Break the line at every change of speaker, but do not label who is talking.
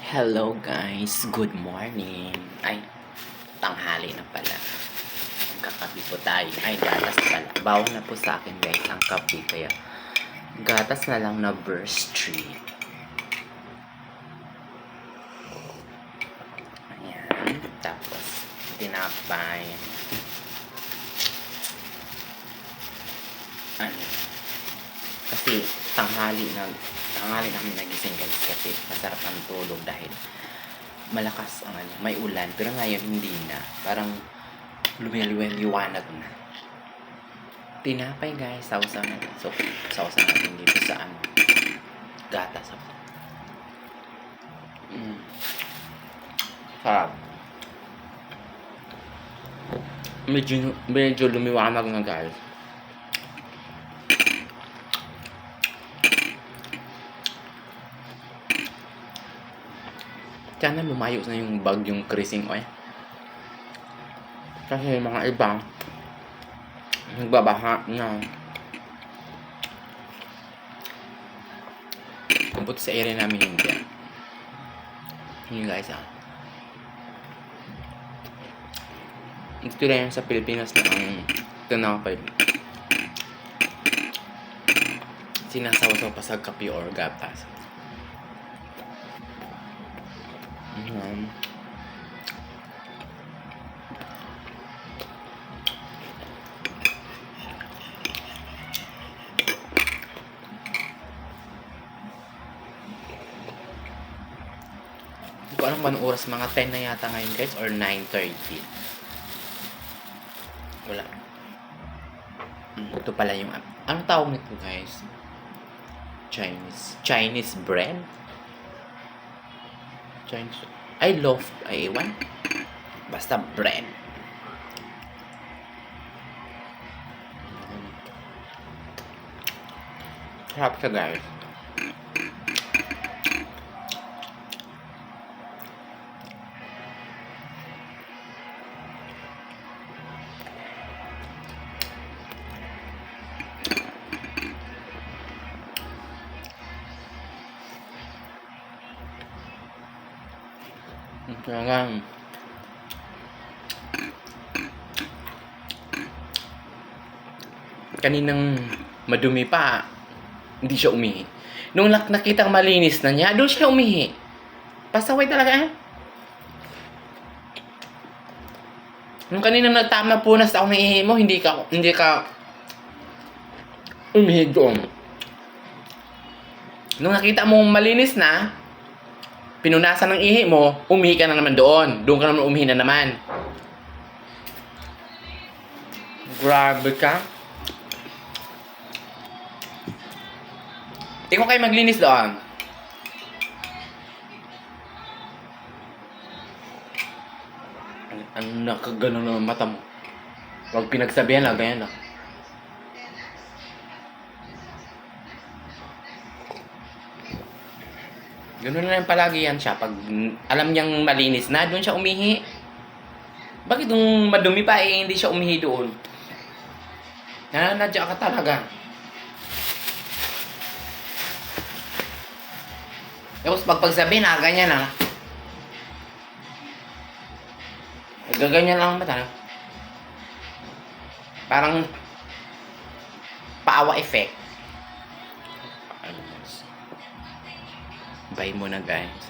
Hello guys, good morning. Ay, tanghali na pala. Magkakape po tayo. Ay, gatas pala. Bawal na po sa akin guys ang kape. Kaya gatas na lang na burst tree. Ayan. Tapos, tinapay. Ano? Kasi tanghali na kami nagising guys kasi masarap ang tulog dahil malakas ang may ulan pero ngayon hindi na, parang lumiwanag na. Tinapay guys, sausaw na. So sausaw natin dito sa gatas. Sarap. Medyo lumiwanag na guys. Sana lumayo na yung bagyong Krising oy. Kasi mga iba nagbabaha na. Buti sa area namin hindi. Yun guys Ito lang sa Pilipinas na ang tinapay. Sinasawa-sawa pa sa kape or gatas. Hindi ko alam ba oras, mga 10 na yata ngayon guys or 9:30. Wala. Ito pala yung ano tawag nito guys? Chinese bread? Chinese. I love, ewan. Basta bread. Sarap siya guys. Talagang kaninang madumi pa, hindi siya umihi. Nung nakita malinis na niya, doon siya umihi. Pasaway talaga Nung kanina nagtama punas ako ng ihi mo, hindi ka umihi doon. Nung nakita mo malinis na, pinunasan ng ihi mo, umihi ka na naman doon. Doon ka naman umihi na naman. Grabe ka. Tingnan ko kayo maglinis doon. Ano nakagano na mata mo? Huwag pinagsabihan na, ganyan na. Ganun na lang palagi yan siya. Pag alam niyang malinis na, doon siya umihi. Bakit nung madumi pa hindi siya umihi doon? Nananadya ka talaga. Tapos pagsabihin ganyan na. Gaganyan lang ang mata. Parang paawa effect. Bye muna guys.